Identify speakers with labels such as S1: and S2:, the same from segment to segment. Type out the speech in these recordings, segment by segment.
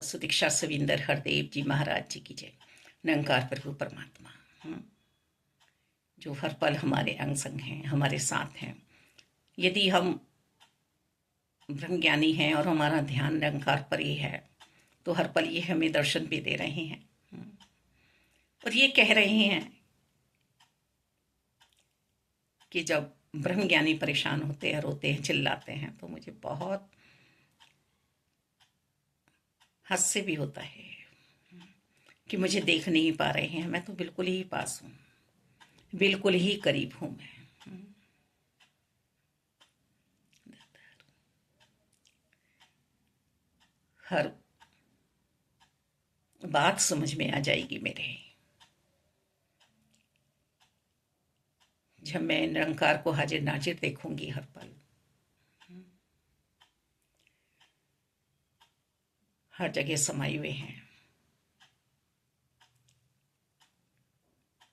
S1: सुदीक्षा सविंदर हरदेव जी महाराज जी की जय। निरंकार प्रभु परमात्मा जो हर पल हमारे अंग संग हैं, हमारे साथ हैं। यदि हम ब्रह्म ज्ञानी हैं और हमारा ध्यान निरंकार पर ही है तो हर पल ये हमें दर्शन भी दे रहे हैं और ये कह रहे हैं कि जब ब्रह्म ज्ञानी परेशान होते हैं, रोते हैं, चिल्लाते हैं तो मुझे बहुत हास्य भी होता है कि मुझे देख नहीं पा रहे हैं। मैं तो बिल्कुल ही पास हूँ, बिल्कुल ही करीब हूँ मैं। हर बात समझ में आ जाएगी मेरे जब मैं निरंकार को हाजिर नाजिर देखूंगी हर पल, हर जगह समाये हुए हैं।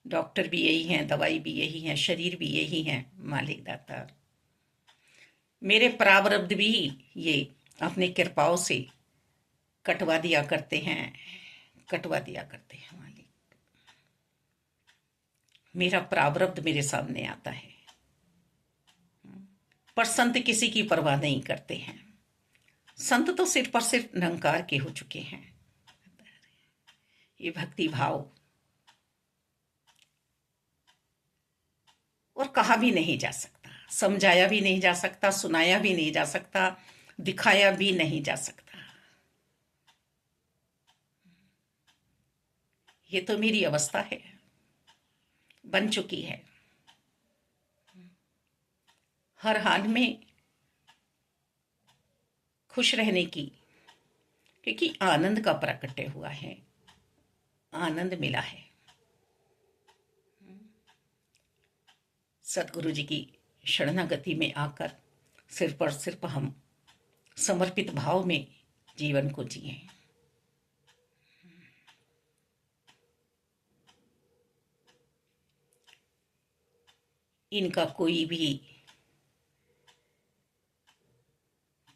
S1: डॉक्टर भी यही हैं, दवाई भी यही है, शरीर भी यही है, मालिक दाता मेरे प्रारब्ध भी ये अपनी कृपाओं से कटवा दिया करते हैं, कटवा दिया करते हैं। मालिक मेरा प्रारब्ध मेरे सामने आता है, पर संत किसी की परवाह नहीं करते हैं। संत तो सिर्फ और सिर्फ निरंकार के हो चुके हैं। ये भक्ति भाव और कहा भी नहीं जा सकता, समझाया भी नहीं जा सकता, सुनाया भी नहीं जा सकता, दिखाया भी नहीं जा सकता। ये तो मेरी अवस्था है, बन चुकी है। हर हाल में खुश रहने की, क्योंकि आनंद का प्रकट हुआ है, आनंद मिला है। सतगुरु जी की शरणागति में आकर सिर्फ और सिर्फ हम समर्पित भाव में जीवन को जिए। इनका कोई भी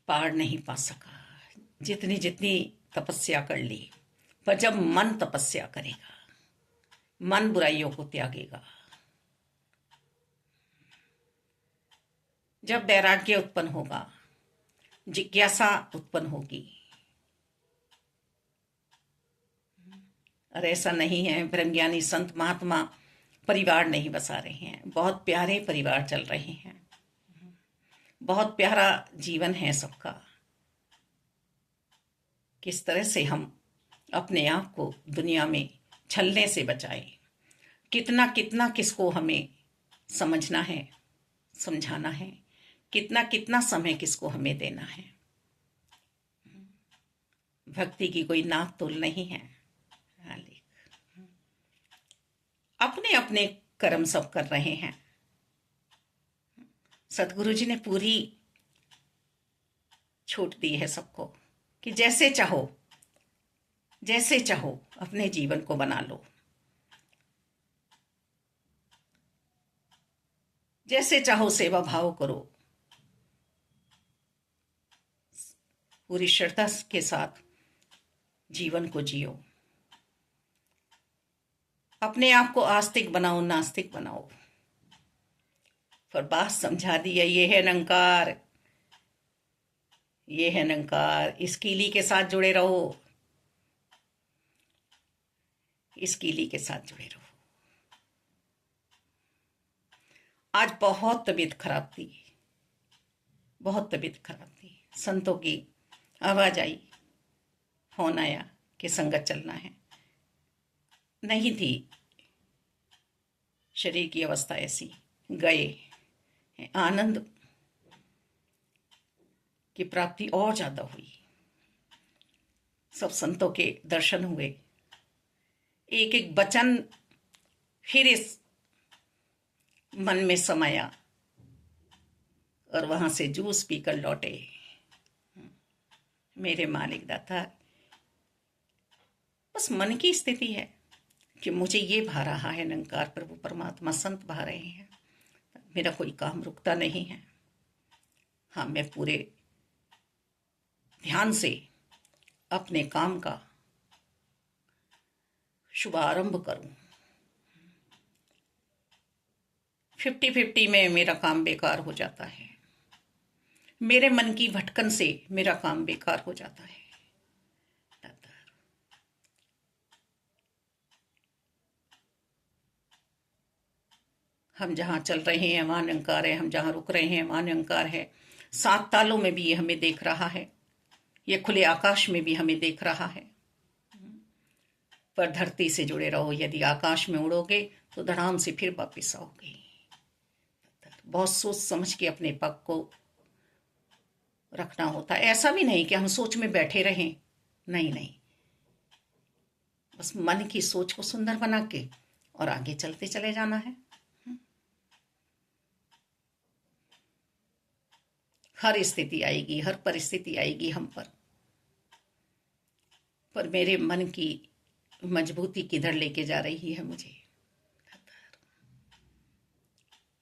S1: पार नहीं पा सका, जितनी जितनी तपस्या कर ली। पर जब मन तपस्या करेगा, मन बुराइयों को त्यागेगा, जब वैराग्य उत्पन्न होगा, जिज्ञासा उत्पन्न होगी। और ऐसा नहीं है ब्रह्मज्ञानी संत महात्मा परिवार नहीं बसा रहे हैं, बहुत प्यारे परिवार चल रहे हैं, बहुत प्यारा जीवन है सबका। किस तरह से हम अपने आप को दुनिया में छलने से बचाएं, कितना कितना किसको हमें समझना है, समझाना है, कितना कितना समय किसको हमें देना है। भक्ति की कोई नाप तोल नहीं है। अपने अपने कर्म सब कर रहे हैं। सतगुरु जी ने पूरी छूट दी है सबको कि जैसे चाहो, जैसे चाहो अपने जीवन को बना लो, जैसे चाहो सेवा भाव करो, पूरी श्रद्धा के साथ जीवन को जियो। अपने आप को आस्तिक बनाओ, नास्तिक बनाओ। पर बात समझा दिया, ये है निरंकार, ये है निरंकार। इस कीली के साथ जुड़े रहो, इस कीली के साथ जुड़े रहो। आज बहुत तबीयत खराब थी, बहुत तबीयत खराब थी। संतों की आवाज आई, फोन आया कि संगत चलना है। नहीं थी शरीर की अवस्था ऐसी, गए। आनंद की प्राप्ति और ज्यादा हुई। सब संतों के दर्शन हुए, एक एक वचन फिर इस मन में समाया और वहां से जूस पीकर लौटे। मेरे मालिक दाता, बस मन की स्थिति है कि मुझे ये भा रहा है, निरंकार प्रभु परमात्मा संत भा रहे हैं, मेरा कोई काम रुकता नहीं है। हाँ, मैं पूरे ध्यान से अपने काम का शुभारंभ करूं। 50-50 में मेरा काम बेकार हो जाता है, मेरे मन की भटकन से मेरा काम बेकार हो जाता है। हम जहाँ चल रहे हैं वहाँ निरंकार है, हम जहाँ रुक रहे हैं वहाँ निरंकार है। 7 तालों में भी ये हमें देख रहा है, ये खुले आकाश में भी हमें देख रहा है। पर धरती से जुड़े रहो, यदि आकाश में उड़ोगे तो धड़ाम से फिर वापिस आओगे। बहुत सोच समझ के अपने पग को रखना होता है। ऐसा भी नहीं कि हम सोच में बैठे रहें, नहीं नहीं, बस मन की सोच को सुंदर बना के और आगे चलते चले जाना है। हर स्थिति आएगी, हर परिस्थिति आएगी हम पर मेरे मन की मजबूती किधर लेके जा रही है मुझे।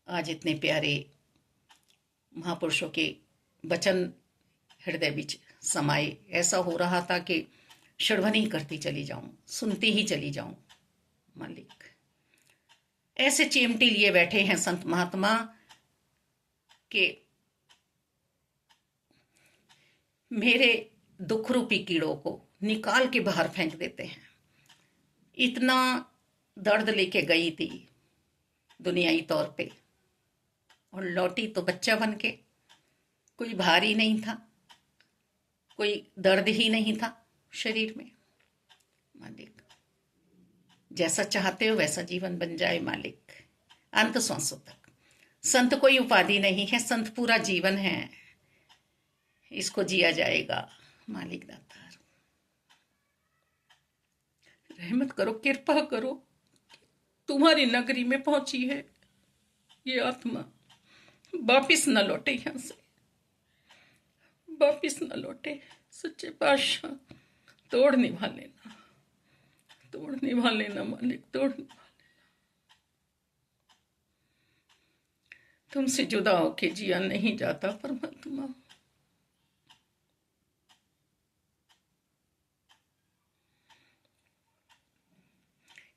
S1: आज इतने प्यारे महापुरुषों के वचन हृदय बीच समाये, ऐसा हो रहा था कि श्रवणी करती चली जाऊं, सुनती ही चली जाऊं। मालिक ऐसे चिमटी लिए बैठे हैं संत महात्मा के मेरे दुख रूपी कीड़ों को निकाल के बाहर फेंक देते हैं। इतना दर्द लेके गई थी दुनियाई तौर पे और लौटी तो बच्चा बन के। कोई भारी नहीं था, कोई दर्द ही नहीं था शरीर में। मालिक जैसा चाहते हो वैसा जीवन बन जाए मालिक, अंत सांसों तक। संत कोई उपाधि नहीं है, संत पूरा जीवन है, इसको जिया जाएगा। मालिक दातार रहमत करो, कृपा करो। तुम्हारी नगरी में पहुंची है ये आत्मा, वापिस न लौटे, यहां से वापिस न लौटे। सच्चे पातशाह तोड़ निभा लेना, तोड़ निभा लेना मालिक, तोड़ निभा लेना। तुमसे जुदा होके जिया नहीं जाता परमात्मा।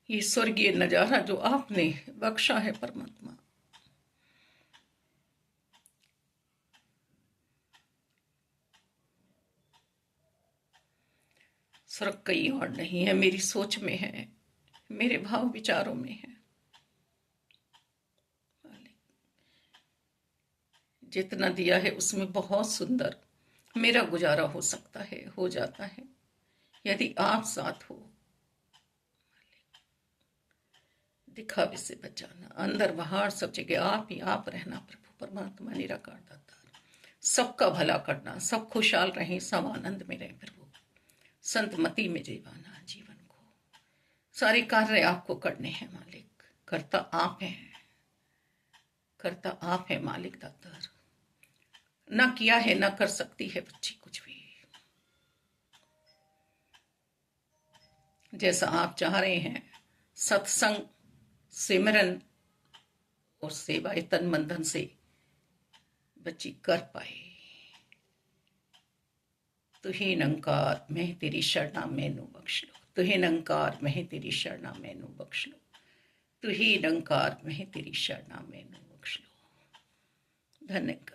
S1: ये स्वर्गीय नजारा जो आपने बख्शा है परमात्मा, स्वर्ग कहीं और नहीं है, मेरी सोच में है, मेरे भाव विचारों में है। जितना दिया है उसमें बहुत सुंदर मेरा गुजारा हो सकता है, हो जाता है, यदि आप साथ हो। दिखावे से बचाना, अंदर बाहर सब जगह आप ही आप रहना प्रभु परमात्मा निराकार दाता। सबका भला करना, सब खुशहाल रहें, सब आनंद में रहें प्रभु। संत मति में जीवाना जीवन को, सारे कार्य आपको करने हैं मालिक। करता आप हैं, करता आप हैं मालिक दातार। ना किया है ना कर सकती है बच्ची कुछ भी। जैसा आप चाह रहे हैं सत्संग, सिमरन और सेवा तन मन धन से बच्ची कर पाए। तुही नंकार मैं तेरी शरणा मैनू बख्श लो, तुही नंकार मैं तेरी शरणा मैनू बख्श लो, तुही नंकार मैं तेरी शरणा मैनू बख्श लो। धन्यवाद।